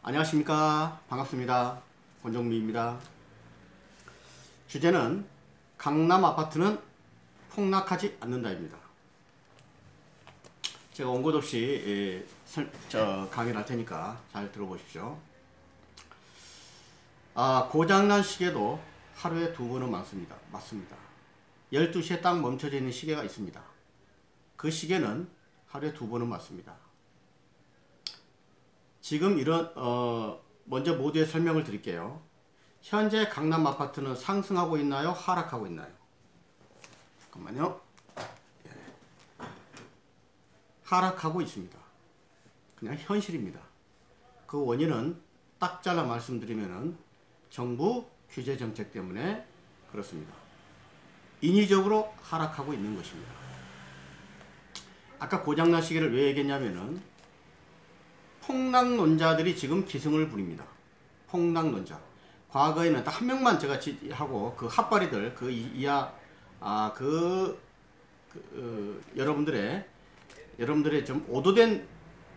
안녕하십니까. 반갑습니다. 권정미입니다. 주제는 강남 아파트는 폭락하지 않는다입니다. 제가 원고 없이 강의를 할 테니까 잘 들어보십시오. 고장난 시계도 하루에 2번은 맞습니다. 12시에 딱 멈춰져 있는 시계가 있습니다. 그 시계는 하루에 2번은 맞습니다. 지금 먼저 모두의 설명을 드릴게요. 현재 강남 아파트는 상승하고 있나요? 하락하고 있나요? 잠깐만요. 하락하고 있습니다. 그냥 현실입니다. 그 원인은 딱 잘라 말씀드리면은 정부 규제 정책 때문에 그렇습니다. 인위적으로 하락하고 있는 것입니다. 아까 고장난 시계를 왜 얘기했냐면은 폭락론자들이 지금 기승을 부립니다. 폭락론자. 과거에는 딱 한 명만 제가 하고 그 핫바리들 여러분들의 좀 오도된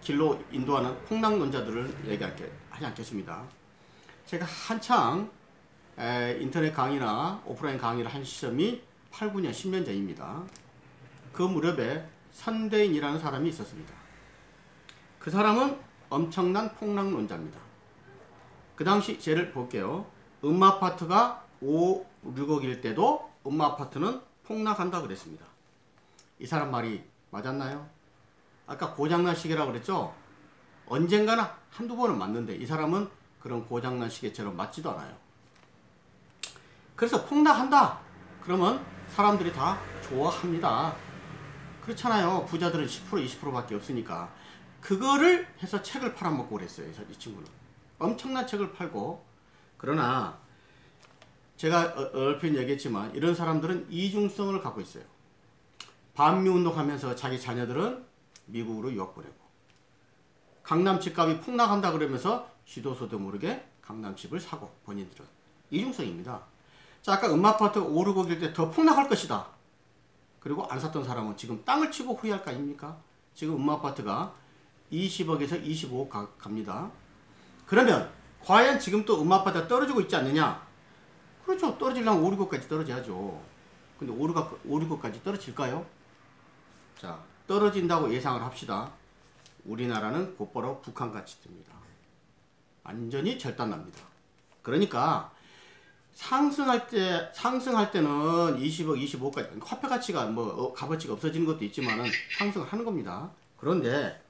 길로 인도하는 폭락론자들을 하지 않겠습니다. 제가 한창 인터넷 강의나 오프라인 강의를 한 시점이 8, 9년, 10년 전입니다. 그 무렵에 선대인이라는 사람이 있었습니다. 그 사람은 엄청난 폭락론자입니다. 그 당시 쟤를 볼게요. 음아파트가 5, 6억일 때도 음아파트는 폭락한다 그랬습니다. 이 사람 말이 맞았나요? 아까 고장난 시계라고 그랬죠? 언젠가나 한두 번은 맞는데 이 사람은 그런 고장난 시계처럼 맞지도 않아요. 그래서 폭락한다 그러면 사람들이 다 좋아합니다. 그렇잖아요. 부자들은 10% 20%밖에 없으니까. 그거를 해서 책을 팔아먹고 그랬어요. 이 친구는 엄청난 책을 팔고. 그러나 제가 얼핏 얘기했지만 이런 사람들은 이중성을 갖고 있어요. 반미운동 하면서 자기 자녀들은 미국으로 유학 보내고, 강남 집값이 폭락한다 그러면서 시도소도 모르게 강남집을 사고, 본인들은 이중성입니다. 자, 아까 음아파트가 5, 6억일 때 더 폭락할 것이다. 그리고 안 샀던 사람은 지금 땅을 치고 후회할 거 아닙니까? 지금 음아파트가 20억에서 25억 갑니다. 그러면 과연 지금 또 음아파트가 떨어지고 있지 않느냐? 그렇죠. 떨어지려면 5, 6억까지 떨어져야죠. 근데 5, 6억까지 떨어질까요? 자, 떨어진다고 예상을 합시다. 우리나라는 곧바로 북한같이 됩니다. 완전히 절단납니다. 그러니까 상승할 때는 20억, 25억까지 화폐 가치가 값어치가 없어지는 것도 있지만은 상승을 하는 겁니다. 그런데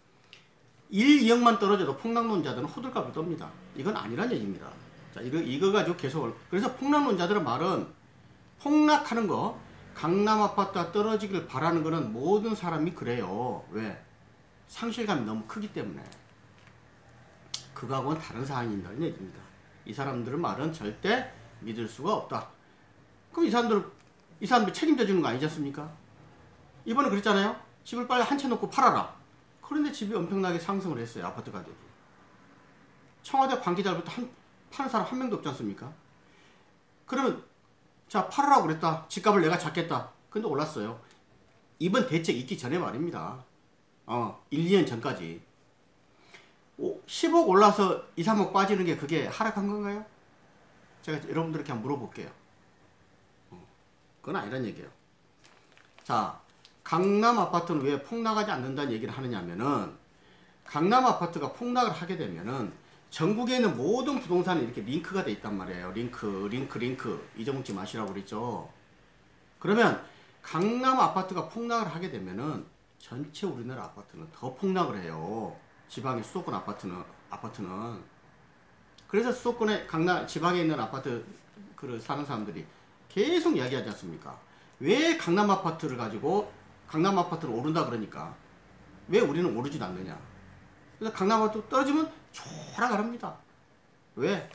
1, 2억만 떨어져도 폭락론자들은 호들갑을 떱니다. 이건 아니란 얘기입니다. 자, 이거 가지고 계속. 그래서 폭락론자들의 말은 폭락하는 거, 강남 아파트가 떨어지길 바라는 거는 모든 사람이 그래요. 왜? 상실감이 너무 크기 때문에. 그거하고는 다른 사항이라는 얘기입니다. 이 사람들의 말은 절대 믿을 수가 없다. 그럼 이 사람들 책임져 주는 거 아니지 않습니까? 이번에 그랬잖아요. 집을 빨리 한 채 놓고 팔아라. 그런데 집이 엄청나게 상승을 했어요. 아파트 가격이. 청와대 관계자부터 파는 사람 한 명도 없지 않습니까? 그러면 자, 팔으라고 그랬다. 집값을 내가 잡겠다. 근데 올랐어요. 이번 대책 있기 전에 말입니다. 1, 2년 전까지. 10억 올라서 2, 3억 빠지는 게 그게 하락한 건가요? 제가 여러분들께 한번 물어볼게요. 그건 아니란 얘기예요. 자, 강남 아파트는 왜 폭락하지 않는다는 얘기를 하느냐면은, 강남 아파트가 폭락을 하게 되면은 전국에 있는 모든 부동산이 이렇게 링크가 돼 있단 말이에요. 링크 잊어먹지 마시라고 그랬죠. 그러면 강남 아파트가 폭락을 하게 되면은 전체 우리나라 아파트는 더 폭락을 해요. 지방의 수도권 아파트는. 그래서 수도권에 지방에 있는 아파트 사는 사람들이 계속 이야기하지 않습니까? 왜 강남 아파트를 오른다 그러니까 왜 우리는 오르진 않느냐? 그래서 강남 아파트 떨어지면 촤락합니다. 왜?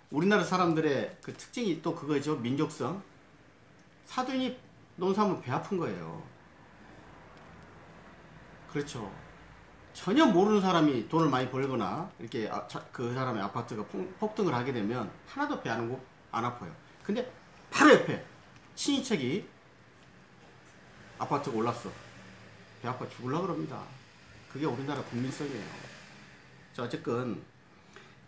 우리나라 사람들의 그 특징이 또 그거죠. 민족성. 사돈이 논사하면 배 아픈 거예요. 그렇죠. 전혀 모르는 사람이 돈을 많이 벌거나 이렇게 그 사람의 아파트가 폭등을 하게 되면 하나도 배 안 아파요. 근데 바로 옆에 친인척이 아파트가 올랐어. 배 아파 죽으려고 그럽니다. 그게 우리나라 국민성이에요. 자, 어쨌건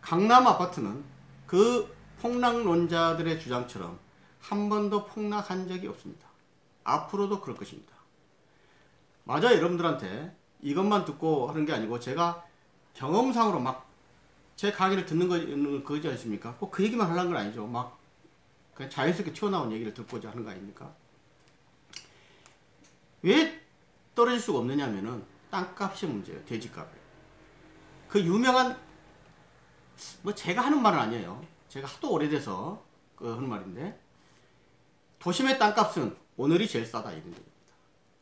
강남 아파트는 그 폭락론자들의 주장처럼 한 번도 폭락한 적이 없습니다. 앞으로도 그럴 것입니다. 맞아요. 여러분들한테 이것만 듣고 하는 게 아니고 제가 경험상으로 막 제 강의를 듣는 거지 않습니까? 꼭 그 얘기만 하려는 건 아니죠. 막 그냥 자연스럽게 튀어나온 얘기를 듣고자 하는 거 아닙니까? 왜 떨어질 수가 없느냐 하면은 땅값이 문제예요. 대지값이. 그 유명한 뭐 제가 하는 말은 아니에요. 제가 하도 오래돼서 하는 말인데 도심의 땅값은 오늘이 제일 싸다 이런 얘기입니다.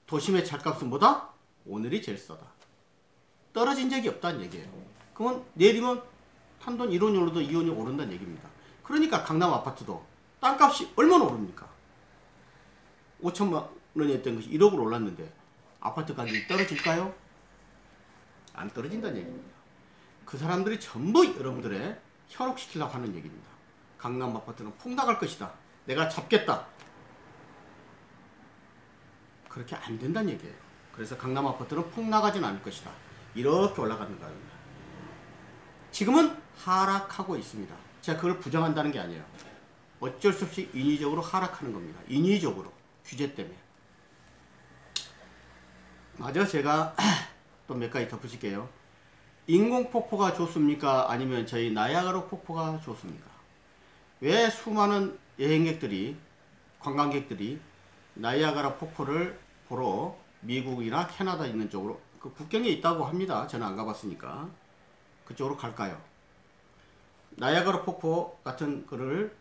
도심의 차값은 뭐다? 오늘이 제일 싸다. 떨어진 적이 없다는 얘기예요. 그러면 내일이면 탄돈 1원이 오르도 2원이 오른다는 얘기입니다. 그러니까 강남 아파트도 땅값이 얼마나 오릅니까? 5천만 원이었던 것이 1억으로 올랐는데 아파트 가격이 떨어질까요? 안 떨어진다는 얘기입니다. 그 사람들이 전부 여러분들의 현혹시키려고 하는 얘기입니다. 강남 아파트는 폭락할 것이다. 내가 잡겠다. 그렇게 안 된다는 얘기예요. 그래서 강남 아파트는 폭락하진 않을 것이다. 이렇게 올라가는 거입니다. 지금은 하락하고 있습니다. 제가 그걸 부정한다는 게 아니에요. 어쩔 수 없이 인위적으로 하락하는 겁니다. 인위적으로. 규제 때문에. 맞아. 제가 또 몇 가지 덧붙일게요. 인공폭포가 좋습니까? 아니면 저희 나야가라 폭포가 좋습니까? 왜 수많은 여행객들이, 관광객들이 나이아가라 폭포를 보러 미국이나 캐나다 있는 쪽으로, 그 국경에 있다고 합니다. 저는 안 가봤으니까. 그쪽으로 갈까요? 나이아가라 폭포 같은 거를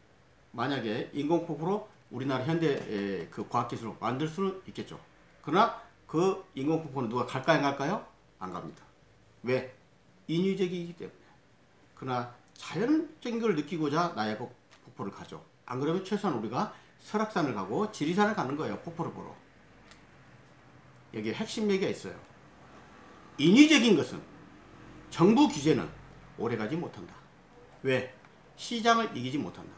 만약에 인공폭포로 우리나라 현대 그 과학기술로 만들 수는 있겠죠. 그러나 그 인공폭포는 누가 갈까요? 안 갈까요? 안 갑니다. 왜? 인위적이기 때문에. 그러나 자연적인 걸 느끼고자 나이아가라 폭포를 가죠. 안 그러면 최소한 우리가 설악산을 가고 지리산을 가는 거예요. 폭포를 보러. 여기에 핵심 얘기가 있어요. 인위적인 것은, 정부 규제는 오래가지 못한다. 왜? 시장을 이기지 못한다.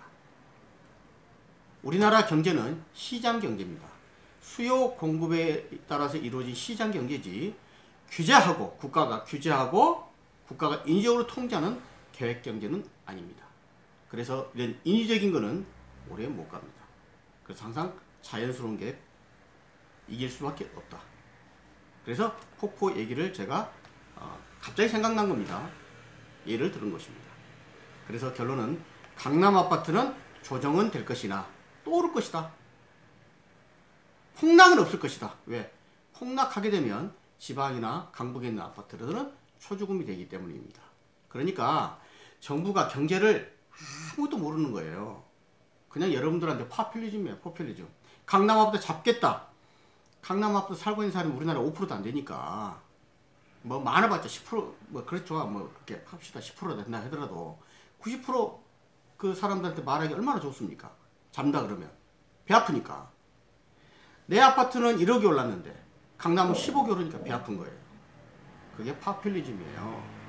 우리나라 경제는 시장 경제입니다. 수요 공급에 따라서 이루어진 시장 경제지, 규제하고 국가가 인위적으로 통제하는 계획 경제는 아닙니다. 그래서 이런 인위적인 거는 오래 못 갑니다. 그래서 항상 자연스러운 게 이길 수밖에 없다. 그래서 폭포 얘기를 제가 갑자기 생각난 겁니다. 예를 들은 것입니다. 그래서 결론은 강남 아파트는 조정은 될 것이나 또 오를 것이다. 폭락은 없을 것이다. 왜? 폭락하게 되면 지방이나 강북에 있는 아파트들은 초주금이 되기 때문입니다. 그러니까 정부가 경제를 아무도 모르는 거예요. 그냥 여러분들한테 포퓰리즘이에요. 포퓰리즘. 강남 아파트 잡겠다. 강남 아파트 살고 있는 사람이 우리나라 5%도 안 되니까 뭐 많아봤자 10% 뭐 그렇죠. 뭐 그렇게 합시다. 10% 된다 하더라도 90% 사람들한테 말하기 얼마나 좋습니까? 잡는다 그러면 배 아프니까. 내 아파트는 1억이 올랐는데 강남은 10억이 오르니까 배 아픈 거예요. 그게 포퓰리즘이에요.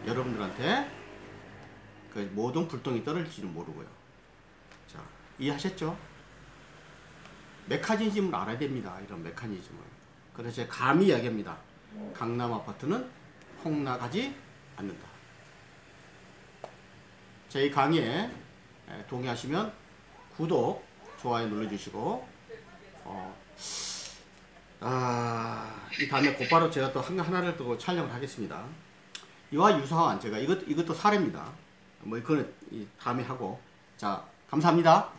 여러분들한테 그 모든 불똥이 떨어질지는 모르고요. 자, 이해하셨죠? 메커니즘을 알아야 됩니다. 이런 메커니즘을. 그래서 제가 감히 이야기합니다. 강남 아파트는 폭락하지 않는다. 저희 강의에 동의하시면 구독, 좋아요 눌러주시고 이 다음에 곧바로 제가 또 하나를 또 촬영을 하겠습니다. 이와 유사한 제가 이것도 사례입니다. 뭐 이거는 다음에 하고. 자, 감사합니다.